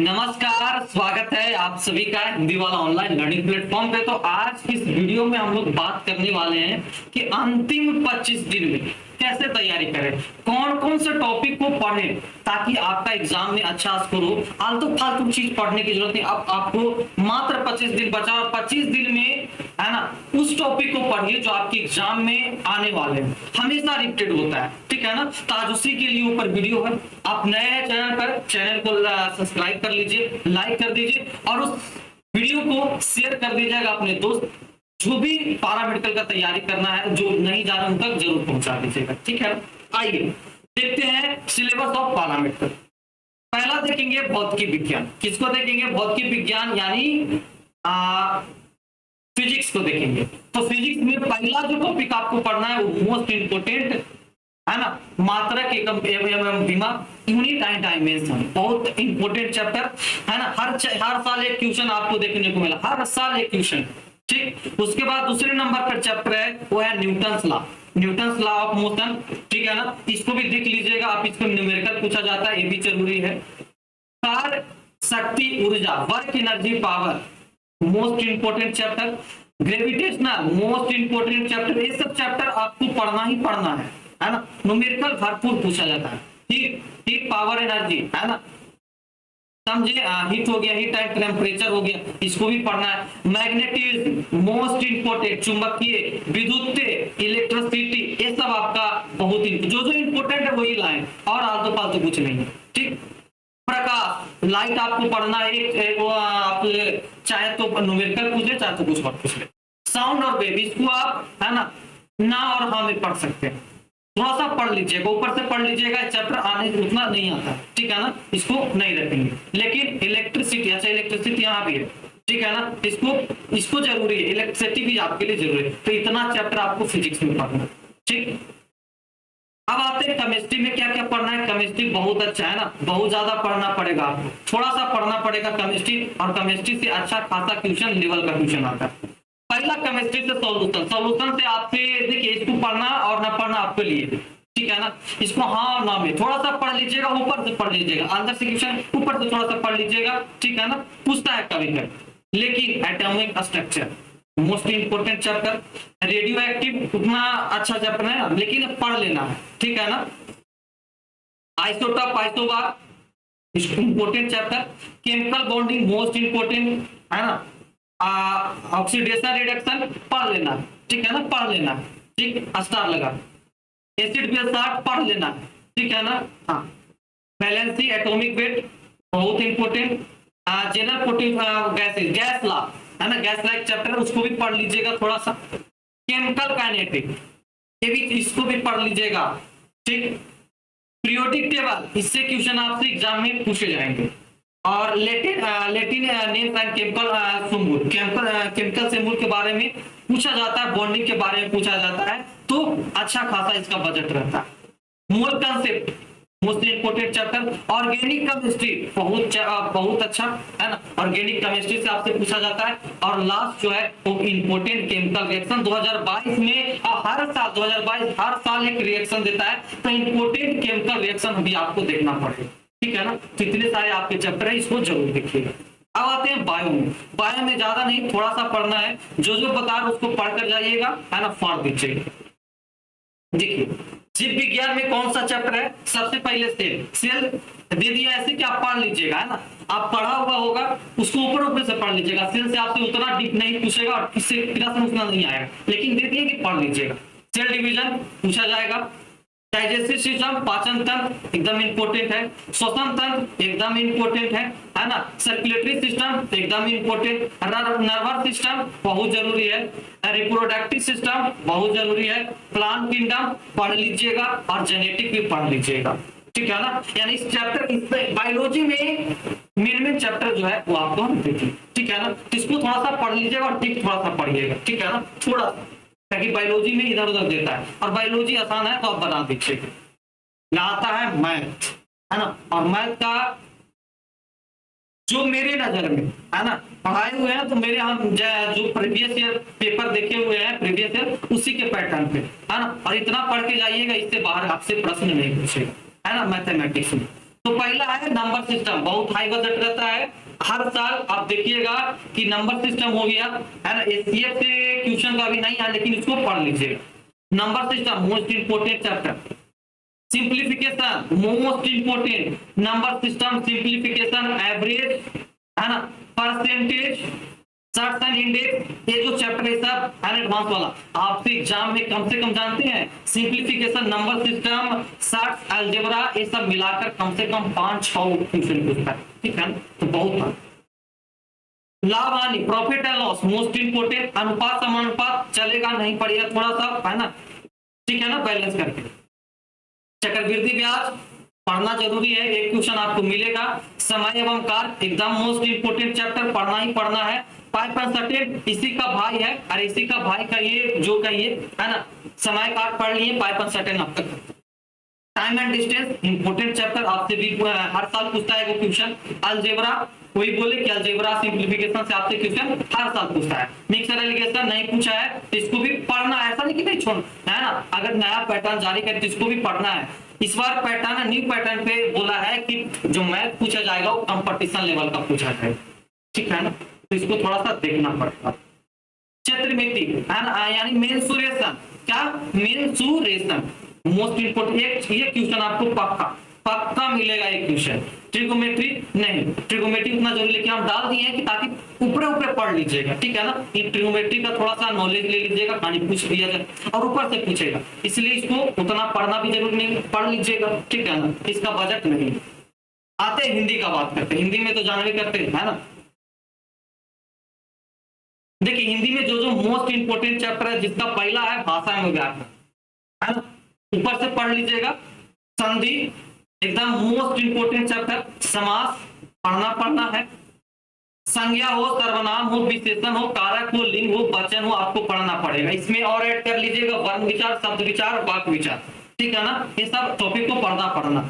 नमस्कार, स्वागत है आप सभी का हिंदी वाला ऑनलाइन लर्निंग प्लेटफॉर्म पे। तो आज की इस वीडियो में हम लोग बात करने वाले हैं कि अंतिम 25 दिन में कैसे तैयारी करें, कौन कौन से टॉपिक को पढ़ें ताकि आपका एग्जाम में अच्छा स्कोर हो। आलतू फालतू चीज पढ़ने की जरूरत नहीं। अब आपको मात्र 25 दिन बचा और 25 दिन में है ना उस टॉपिक को पढ़िए जो आपके एग्जाम में आने वाले हैं, हमेशा रिपीटेड होता है, ठीक है ना। तो आज उसी के लिए ऊपर वीडियो है। आप नए हैं चैनल पर, चैनल को सब्सक्राइब कर लीजिए, लाइक कर दीजिए और उस वीडियो को शेयर कर दीजिएगा अपने दोस्त जो भी पैरामेडिकल का तैयारी करना है, जो नहीं जा रहे उन तक जरूर पहुंचा दीजिएगा, ठीक है। आइए देखते हैं सिलेबस ऑफ पैरामेडिकल। पहला देखेंगे भौतिकी विज्ञान। किसको देखेंगे? भौतिकी विज्ञान यानी फिजिक्स को देखेंगे। तो फिजिक्स में पहला जो टॉपिक आपको पढ़ना है वो मोस्ट इंपोर्टेंट है ना, मात्रक एकम एवं दिमाग, यूनिट एंड डायमेंशन। बहुत इंपोर्टेंट चैप्टर है ना। हर साल एक क्वेश्चन आपको देखने को मिला, हर साल एक क्वेश्चन, ठीक। उसके बाद दूसरे नंबर पर चैप्टर है वो है Newton's law, Newton's law of motion, ठीक है ना। इसको भी देख लीजिएगा आप, इसको न्यूमेरिकल पूछा जाता है, ये भी जरूरी है। कार्य शक्ति ऊर्जा, work energy power, most important chapter. Gravitational, most important chapter. ये सब चैप्टर आपको पढ़ना ही पढ़ना है ना। न्यूमेरिकल भरपूर पूछा जाता है। हीट पावर एनर्जी है ना, समझे। हीट हो गया, हीट एंड टेम्परेचर हो गया, इसको भी पढ़ना है। Magnetism, most important. चुंबकीय, विद्युत, इलेक्ट्रिसिटी, ये सब आपका बहुत जो जो इंपोर्टेंट है वही लाइन, और आलतू फालतू कुछ नहीं है, ठीक। प्रकाश, लाइट आपको पढ़ना है। वो आप चाहे तो न्यूमेरिकल पूछ ले, चाहे तो कुछ और पूछ ले। साउंड और वेव, इसको आप है ना और हाँ में पढ़ सकते हैं। थोड़ा सा पढ़ लीजिएगा, ऊपर से पढ़ लीजिएगा, चैप्टर आने उतना नहीं आता, ठीक है ना, इसको नहीं रखेंगे। लेकिन इलेक्ट्रिसिटी, अच्छा इलेक्ट्रिसिटी यहाँ भी है, ठीक है ना, इसको जरूरी है, इलेक्ट्रिसिटी भी आपके लिए जरूरी है। तो इतना चैप्टर आपको फिजिक्स में पढ़ना, ठीक। अब आते हैं केमिस्ट्री में क्या क्या पढ़ना है। केमिस्ट्री बहुत अच्छा है ना, बहुत ज्यादा पढ़ना पड़ेगा आपको, थोड़ा सा पढ़ना पड़ेगा केमिस्ट्री, और केमिस्ट्री से अच्छा खासा क्वेश्चन लेवल का क्वेश्चन आता है। पहला केमिस्ट्री से सॉल्यूशन, सॉल्यूशन से आपसे देखिए इसको पढ़ना और ना पढ़ना आपके लिए, ठीक है ना। इसको हाँ और ना में थोड़ा सा पढ़ लीजिएगा, ऊपर से पढ़ लीजिएगा, अंदर से क्वेश्चन ऊपर से थोड़ा सा पढ़ लीजिएगा, ठीक है ना, पूछता है कभी कभी। लेकिन atomic structure most important chapter. Radio active उतना अच्छा चैप्टर है लेकिन पढ़ लेना है, ठीक है ना। Isotope, isobar, important chapter. Chemical bonding most important है ना। ऑक्सीडेशन रिडक्शन पढ़ लेना, ठीक है ना, पढ़ लेना, ठीक, स्टार लगा। एसिड बेस चार्ट पढ़ लेना, ठीक है ना। हाँ, वैलेंसी, एटॉमिक वेट बहुत important. General gases, gas law है ना, गैस लाइक चैप्टर, उसको भी पढ़ लीजिएगा थोड़ा सा। केमिकल काइनेटिक, ये भी इसको भी पढ़ लीजिएगा, ठीक। पीरियोडिक टेबल, इससे क्वेश्चन आपसे एग्जाम में पूछे जाएंगे। और Latin names and chemical symbol के बारे में पूछा जाता है, बॉन्डिंग के बारे में पूछा जाता है, तो अच्छा खासा इसका बजट रहता है। मोल concept most important chapter. Organic chemistry बहुत अच्छा है ना, ऑर्गेनिक केमिस्ट्री से आपसे पूछा जाता है। और लास्ट जो है वो इंपोर्टेंट केमिकल रिएक्शन 2022 में, हर साल 2022 हर साल एक रिएक्शन देता है, तो इंपोर्टेंट केमिकल रिएक्शन भी आपको देखना पड़ेगा, ठीक है ना। तो इतने सारे आपके चैप्टर है, इसको जरूर देखिएगा। अब आते हैं बायो में। बायो में ज्यादा नहीं, थोड़ा सा पढ़ना है, जो जो बता रहे उसको पढ़कर जाइएगा, है ना, फाड़ दीजिएगा। देखिए जीव विज्ञान में कौन सा चैप्टर है? सबसे पहले सेल दे दिया ऐसे कि आप पढ़ लीजिएगा, है ना। आप पढ़ा हुआ होगा उसको ऊपर से पढ़ लीजिएगा। सेल से आपसे उतना डीप नहीं पूछेगा और किससे प्रश्न उतना नहीं आएगा, लेकिन दे दिया कि पढ़ लीजिएगा। सेल डिवीजन पूछा जाएगा। डाइजेस्टिव सिस्टम, पाचन तंत्र एकदम इंपोर्टेंट है। श्वसन तंत्र एकदम इंपोर्टेंट है ना। सर्कुलेटरी सिस्टम एकदम इंपोर्टेंट। नर्वस सिस्टम बहुत जरूरी है। रिप्रोडक्टिव सिस्टम बहुत जरूरी है। प्लांट किंगडम पढ़ लीजिएगा और जेनेटिक भी पढ़ लीजिएगा, ठीक है ना। यानी इस चैप्टर बायोलॉजी में मेन चैप्टर जो है वो आपको हम देखिए, ठीक है ना। इसको थोड़ा सा पढ़ लीजिएगा और ठीक थोड़ा सा पढ़िएगा, ठीक है ना, थोड़ा सा, ताकि बायोलॉजी में इधर उधर देता है और बायोलॉजी आसान है तो आप बना दीजिएगा। आता है मैथ, है ना, और मैथ का जो मेरे नजर में है ना पढ़ाए हुए हैं, तो मेरे हम जो प्रीवियस ईयर पेपर देखे हुए हैं प्रीवियस ईयर, उसी के पैटर्न पे, है ना। और इतना पढ़ के जाइएगा, इससे बाहर आपसे प्रश्न नहीं पूछेगा, है ना, मैथमेटिक्स में। तो पहला है नंबर सिस्टम, बहुत हाई बजट रहता है हर साल। आप देखिएगा कि नंबर सिस्टम हो गया है ना, एससीएफ से क्वेश्चन का भी नहीं है लेकिन इसको पढ़ लीजिएगा। Number system most important chapter. Simplification most important, number system, simplification, average है ना, परसेंटेज, सर्च एंड इंडेक्स, ये जो चैप्टर है सब है एडवांस वाला, आपसे एग्जाम में कम से कम जानते हैं simplification, number system, search, algebra, ये सब मिलाकर कम से कम 5-6 क्वेश्चन पूछता है, ठीक है, तो बहुत लाभ हानि, profit and loss most important, अनुपात समानुपात चलेगा नहीं पड़ेगा थोड़ा सा है ना, ठीक है ना, बैलेंस करके। चक्रवृद्धि ब्याज पढ़ना जरूरी है, एक क्वेश्चन आपको मिलेगा। समय एवं कार्य एकदम मोस्ट इंपोर्टेंट चैप्टर, पढ़ना ही पढ़ना है। पाइप एंड सर्टेन इसी का भाई है और इसी का भाई का ये जो कहिए है ना, समय कार्य पढ़ लिए, पाइप एंड सर्टेन अब तक। Time and distance important chapter, आपसे भी हर साल पूछता है वो क्वेश्चन। अलजेब्रा कोई बोले कि अलजेब्रा सिंप्लीफिकेशन से आपसे क्वेश्चन हर साल पूछता है। मिक्सर एलिगेशन नहीं पूछा है तो इसको भी पढ़ना है, ऐसा नहीं कि नहीं छोड़ना है ना, अगर नया पैटर्न जारी करे तो इसको भी पढ़ना है। इस बार पैटर्न न्यू पैटर्न पे बोला है कि जो मैथ पूछा जाएगा वो कंपटीशन लेवल का पूछा जाएगा, ठीक है ना, तो इसको थोड़ा सा देखना पड़ेगा। क्षेत्रमिति है ना, यानी मेंसुरेशन, क्या मेंसुरेशन मोस्ट इंपोर्टेंट, ये क्वेश्चन आपको पक्का पक्का मिलेगा एक क्वेश्चन। ट्रिगोमेट्री नहीं, ट्रिगोमेट्री उतना जरूरी लेकिन हम डाल दिए हैं कि ताकि ऊपर ऊपर पढ़ लीजिएगा, ठीक है ना, ये ट्रिगोमेट्री का थोड़ा सा नॉलेज ले लीजिएगा, कहानी पूछ दिया जाए और ऊपर से पूछेगा, इसलिए इसको उतना पढ़ना भी जरूरी नहीं, पढ़ लीजिएगा, ठीक है ना, इसका बजट नहीं। आते हिंदी का बात करते, हिंदी में तो जानवे करते है ना। देखिए हिंदी में जो मोस्ट इंपोर्टेंट चैप्टर है जिसका पहला है भाषा एवं व्याकरण, है ना, ऊपर से पढ़ लीजिएगा। संधि एकदम मोस्ट इंपोर्टेंट चैप्टर, समास पढ़ना है। संज्ञा हो, सर्वनाम हो, विशेषण हो, कारक हो, लिंग हो, वचन हो, आपको पढ़ना पड़ेगा। इसमें और ऐड कर लीजिएगा वर्ण विचार, शब्द विचार और वाक्य विचार, ठीक है ना, ये सब टॉपिक को पढ़ना।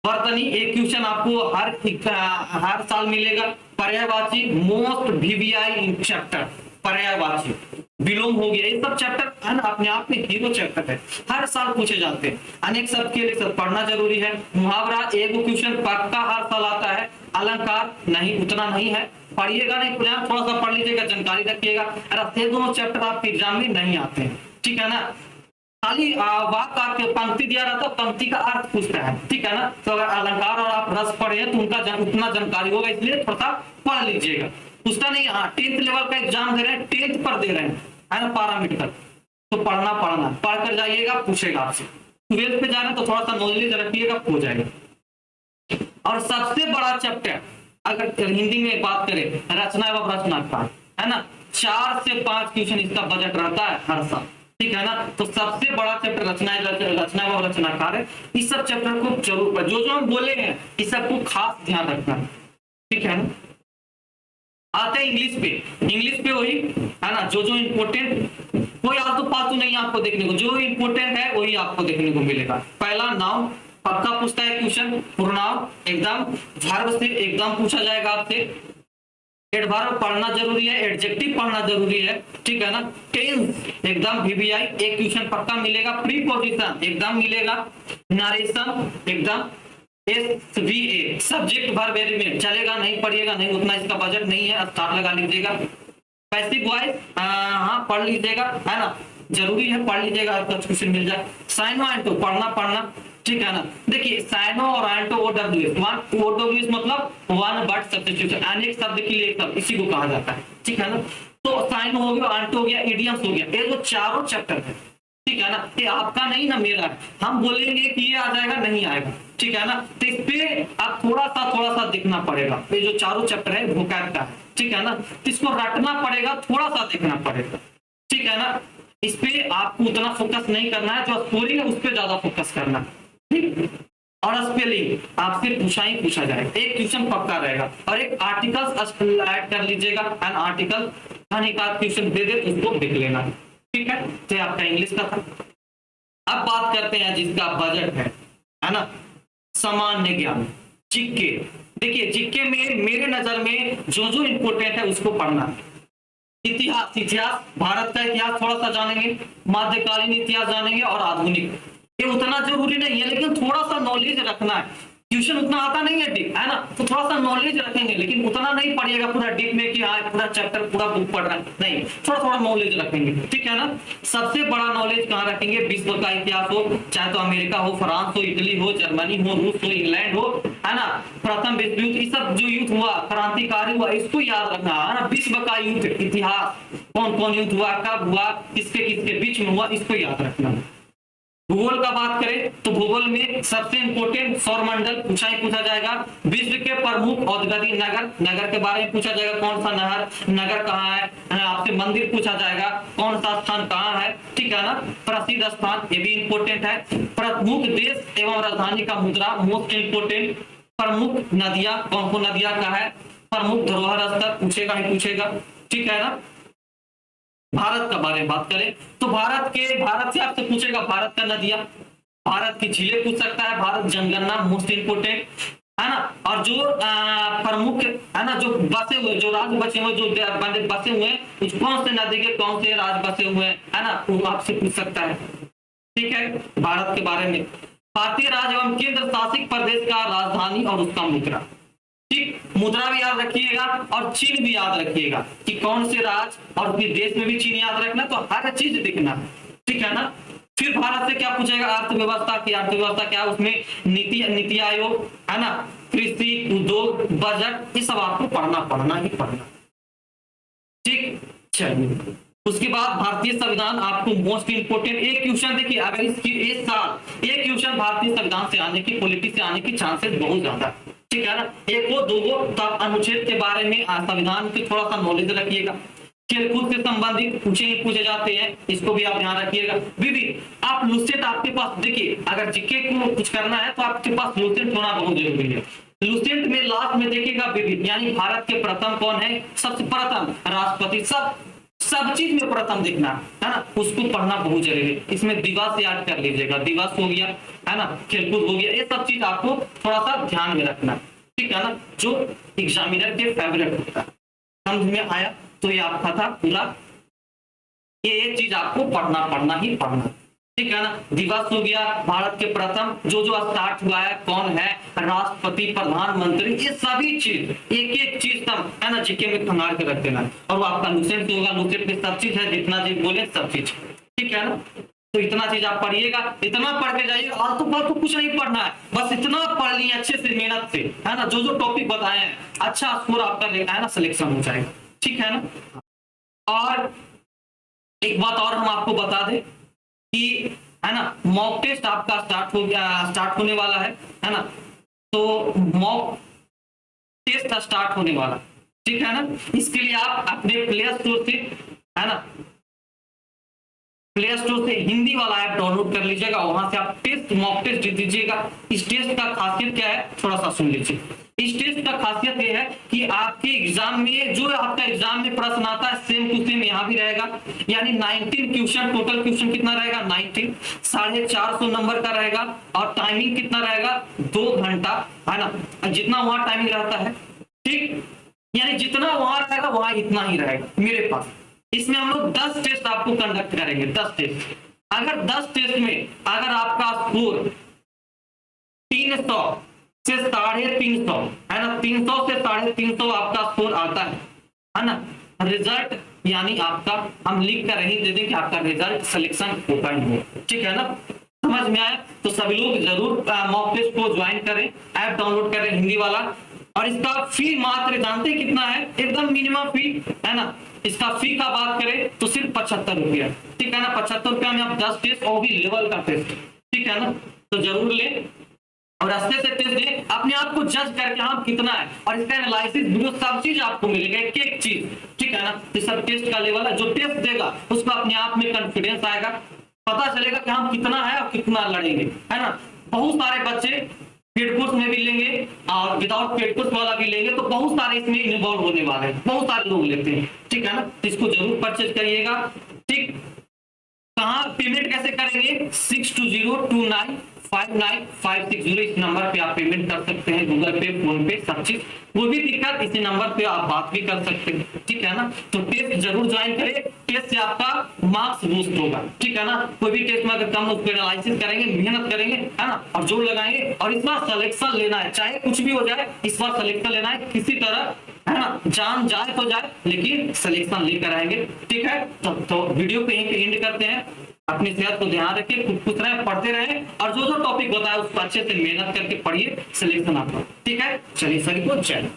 वर्तनी एक क्वेश्चन आपको हर साल मिलेगा। पर्यायवाची मोस्ट वीवीआई चैप्टर, पर्यायवाची, विलोम हो गया, ये सब चैप्टर अपने आप में हीरो चैप्टर है, हर साल पूछे जाते हैं। अनेक शब्द के लिए सब पढ़ना जरूरी है। मुहावरा एक क्वेश्चन पक्का हर साल आता है। अलंकार नहीं, उतना नहीं है, पढ़िएगा नहीं, थोड़ा सा पढ़ लीजिएगा, जानकारी रखिएगा। ये दोनों चैप्टर आपके एग्जाम में नहीं आते हैं, ठीक है ना। खाली वाक्य पंक्ति दिया रहता, पंक्ति का अर्थ पूछता है, ठीक है ना, तो अगर अलंकार और आप रस पढ़े तो उनका उतना जानकारी होगा, इसलिए थोड़ा सा पढ़ लीजिएगा। पूछता नहीं, हाँ 10th लेवल का एग्जाम दे रहे हैं, 10th पर दे रहे हैं, है ना, पैरामीटर, तो पढ़ना पढ़ कर जाइएगा, पूछेगा आपसे। 12th पे जा रहे हैं तो थोड़ा सा नॉलेज रखिएगा, हो जाएगा। और सबसे बड़ा चैप्टर अगर हिंदी में बात करें, रचना एवं रचनाकार, है ना, 4 से 5 क्वेश्चन इसका बजट रहता है हर साल, ठीक है ना। तो सबसे बड़ा चैप्टर रचना एवं रचनाकार है। इस सब चैप्टर को जरूर जो हम बोले हैं इस सबको खास ध्यान रखना है, ठीक है ना। आते हैं इंग्लिश पे वही है ना, जो इम्पोर्टेंट, कोई आलतू फालतू नहीं आपको देखने को, जो इम्पोर्टेंट है वही आपको देखने को मिलेगा। पहला नाउन पक्का पूछता है क्वेश्चन, प्रोनाउन एकदम, वर्ब से एकदम पूछा जाएगा आपसे। एडवर्ब पढ़ना जरूरी है, एडजेक्टिव पढ़ना जरूरी है, ठीक है ना। टेंस एकदम वीवीआई एक क्वेश्चन पक्का मिलेगा। प्रीपोजिशन एकदम मिलेगा। नरेशन एकदम, एसवीए सब्जेक्ट वर्ब एलिमेंट चलेगा नहीं, पढ़िएगा नहीं, उतना इसका बजट नहीं है, स्टार लगा लीजिएगा। पैसिव वॉइस हाँ पढ़ लीजिएगा, है ना, जरूरी है, पढ़ लीजिएगा, आपका क्वेश्चन मिल जाए। साइनो एंटो पढ़ना, ठीक है ना। देखिए साइनो और एंटो ओडब्ल्यूएस, ओडब्ल्यूएस मतलब वन वर्ड सब्स्टिट्यूशन, अनेक शब्द के लिए एक शब्द, इसी को कहा जाता है, ठीक है ना। तो साइनो हो गया, एंटो हो गया, इडियम्स हो गया, ये जो चारों चैप्टर है, ठीक है ना, ये आपका नहीं ना मेरा है। हम बोलेंगे कि ये आ जाएगा, नहीं आएगा, ठीक है ना, तो इस पे आप थोड़ा सा देखना पड़ेगा। ये जो चारों चैप्टर है वोकैब का है, ठीक है ना, तो इसको रटना पड़ेगा, थोड़ा सा देखना पड़ेगा, ठीक है ना। इस पे आपको उतना फोकस नहीं करना है, जो स्कोरिंग है उस पर ज्यादा फोकस करना है, ठीक। और स्पेलिंग आपसे पूछा जाएगा, एक क्वेश्चन पक्का रहेगा। और एक आर्टिकल्स ऐड कर लीजिएगा, एन आर्टिकल एक आध क्वेश्चन दे दे, उसको देख लेना, ठीक है। तो आपका इंग्लिश का था। अब बात करते हैं जिसका बजट है ना, सामान्य ज्ञान, जीके। देखिए जीके में मेरे नजर में जो इंपोर्टेंट है उसको पढ़ना है। इतिहास, भारत का इतिहास थोड़ा सा जानेंगे, मध्यकालीन इतिहास जानेंगे और आधुनिक, ये उतना जरूरी नहीं है लेकिन थोड़ा सा नॉलेज रखना है। ट्यूशन उतना आता नहीं है डीप, है ना, तो थोड़ा सा नॉलेज रखेंगे, लेकिन उतना नहीं पढ़िएगा पूरा डीप में कि हाँ पूरा चैप्टर पूरा बुक पढ़ रहा है, नहीं, थोड़ा थोड़ा नॉलेज रखेंगे, ठीक है ना। सबसे बड़ा नॉलेज कहाँ रखेंगे, विश्व का इतिहास हो, चाहे तो अमेरिका हो, फ्रांस हो, इटली हो, जर्मनी हो, रूस हो, इंग्लैंड हो, है ना, प्रथम विश्व युद्ध, ये सब जो युद्ध हुआ, क्रांतिकारी हुआ, इसको याद रखना है ना। विश्व का युद्ध इतिहास, कौन कौन युद्ध हुआ, कब हुआ, किसके किसके बीच में हुआ, इसको याद रखना है। भूगोल का बात करें तो भूगोल में सबसे इंपोर्टेंट सौरमंडल पूछा ही पूछा जाएगा। विश्व के प्रमुख औद्योगिक नगर, नगर के बारे में पूछा जाएगा, कौन सा नगर कहाँ है, आपसे मंदिर पूछा जाएगा, कौन सा स्थान कहाँ है, ठीक है ना, प्रसिद्ध स्थान, ये भी इंपोर्टेंट है। प्रमुख देश एवं राजधानी का मुद्रा, मोस्ट इंपोर्टेंट। प्रमुख नदियां, कौन कौन नदियां का है, प्रमुख धरोहर स्थल पूछेगा ही पूछेगा, ठीक है ना। भारत के बारे में बात करें तो भारत से आपसे पूछेगा भारत का नदियां, भारत की झीलें पूछ सकता है, भारत जनगणना मोस्ट इंपोर्टेंट, है ना। और जो प्रमुख, है ना, जो बसे हुए, जो राज्य बचे हुए, जो बसे हुए हैं, कौन से नदी के कौन से राज्य बसे हुए हैं, है ना, वो आपसे पूछ सकता है, ठीक है। भारत के बारे में भारतीय राज्य एवं केंद्र शासित प्रदेश का राजधानी और उसका मुद्रा, ठीक, मुद्रा भी याद रखिएगा और चिन्ह भी याद रखिएगा कि कौन से राज्य, और देश में भी चिन्ह याद रखना, तो हर चीज दिखना, ठीक है ना। फिर भारत से क्या पूछेगा, अर्थव्यवस्था की, अर्थव्यवस्था क्या, उसमें नीति आयोग, है ना, कृषि, उद्योग, बजट, ये सब आपको पढ़ना ही पढ़ना, ठीक। चलिए, उसके बाद भारतीय संविधान आपको मोस्ट इंपोर्टेंट। एक क्वेश्चन देखिए, अगर इस साल एक क्वेश्चन भारतीय संविधान से आने की, पॉलिटी से आने की चांसेस बहुत ज्यादा है, ठीक है ना। एक हो दो हो, तो आप अनुच्छेद के बारे में, संविधान की थोड़ा सा नॉलेज रखिएगा। खेलकूद से संबंधित पूछे जाते हैं, इसको भी आप ध्यान रखिएगा। विधि, आप लुसेंट आपके पास, देखिए अगर जीके को कुछ करना है तो आपके पास लुसेंट होना बहुत जरूरी है। लुसेंट में लास्ट में देखिएगा विधि, यानी भारत के प्रथम कौन है, सबसे प्रथम राष्ट्रपति, सब चीज में प्रथम देखना, है ना, उसको पढ़ना बहुत जरूरी है। इसमें दिवस याद कर लीजिएगा, दिवस हो गया, है ना, खेलकूद हो गया, ये सब चीज आपको थोड़ा सा ध्यान में रखना, ठीक है ना, जो एग्जामिनर के फेवरेट होता है। समझ में आया, तो ये आपका था पूरा, ये चीज आपको पढ़ना ही पढ़ना, ठीक है ना। दिवस हो गया, भारत के प्रथम जो स्टार्ट हुआ है, कौन है, राष्ट्रपति, प्रधानमंत्री, ये सभी चीज, एक एक चीज तक, है ना, जीके में खंगाल के रख देना। और वो आपका लुसेंट होगा, लुसेंट में सब चीज है, जितना चीज बोले सब चीज, ठीक है ना। तो इतना चीज आप पढ़िएगा, इतना पढ़ के जाइएगा, आलतू फालतू कुछ नहीं पढ़ना है, बस इतना पढ़ लिए अच्छे से, मेहनत से, है ना, जो टॉपिक बताए हैं, अच्छा स्कोर आपका, है ना, सिलेक्शन हो जाएगा, ठीक है ना। और एक बात और हम आपको बता दें कि, है ना, मॉक टेस्ट आपका स्टार्ट होने वाला है ना, तो मॉक टेस्ट स्टार्ट होने वाला, ठीक है ना। इसके लिए आप अपने प्ले स्टोर से, है ना, प्ले स्टोर से हिंदी वाला ऐप डाउनलोड कर लीजिएगा, वहां से आप मॉक टेस्ट दीजिएगा। इस टेस्ट का खासियत क्या है, थोड़ा सा सुन लीजिए। इस टेस्ट का खासियत ये है कि आपके एग्जाम में, जो आपका एग्जाम में प्रश्न आता है, सेम टू सेम यहाँ भी रहेगा, यानी 19 क्वेश्चन, टोटल क्वेश्चन कितना रहेगा, 19, 450 नंबर का रहेगा, और टाइमिंग कितना रहेगा, 2 घंटा, है ना, जितना वहां टाइमिंग रहता है, ठीक, यानी जितना वहां रहेगा वहां इतना ही रहेगा मेरे पास। इसमें हम लोग 10 टेस्ट आपको कंडक्ट करेंगे, 10 टेस्ट। अगर 10 टेस्ट में अगर आपका स्कोर 300 से 350, है ना, 300 से 350 आपका स्कोर आता है ना, रिजल्ट, यानी आपका, हम लिख कर नहीं दे दें कि आपका रिजल्ट सिलेक्शन होगा ही हो, ठीक है ना। समझ में आया, तो सभी लोग जरूर मॉक टेस्ट को ज्वाइन करें, ऐप डाउनलोड करें हिंदी वाला। और इसका फी मात्र जानते हैं कितना है, एकदम मिनिमम फी, है ना। इसका फी का बात करें तो सिर्फ 75 रुपया, ठीक है ना। 75 रुपया में आप 10 टेस्ट, और भी लेवल का टेस्ट, ठीक है ना, तो जरूर ले और अच्छे से टेस्ट दें, अपने आप को जज करके हाँ कितना है, और इसका एनालिसिस वीडियो सब चीज आपको मिलेगा, एक एक चीज, ठीक है ना। ये सब टेस्ट का लेवल है, जो टेस्ट देगा उसको अपने आप में कॉन्फिडेंस आएगा, पता चलेगा कि हम कितना है और कितना लड़ेंगे, है ना। बहुत सारे बच्चे पेड कोर्स में भी लेंगे और विदाउट पेड कोर्स वाला भी लेंगे, तो बहुत सारे इसमें इन्वॉल्व होने वाले हैं, बहुत सारे लोग लेते हैं, ठीक है ना। इसको जरूर परचेज करिएगा, ठीक। कहाँ पेमेंट कैसे करेंगे, 5956 इस नंबर पे आप पेमेंट कर सकते हैं, गूगल पे, फोन पे, सब चीज। कोई भी दिक्कत इसी नंबर पे आप बात भी कर सकते हैं, ठीक है ना। तो टेस्ट जरूर ज्वाइन करें, टेस्ट से आपका मार्क्स बूस्ट होगा, ठीक है ना। कोई भी टेस्ट में अगर कम, उस पर एनालिसिस करेंगे, मेहनत करेंगे, है ना, और जोर लगाएंगे, और इस बार सिलेक्शन लेना है, चाहे कुछ भी हो जाए, इस बार सिलेक्शन लेना है किसी तरह, है ना, जान जाए तो जाए, लेकिन सिलेक्शन लेकर आएंगे, ठीक है। तो वीडियो को यहीं पे एंड करते हैं। अपनी सेहत को ध्यान रखें, खुश रहें, पढ़ते रहें, और जो जो टॉपिक बताया उसको अच्छे से मेहनत करके पढ़िए, सिलेक्शन आपका, ठीक है। चलिए सभी को जय।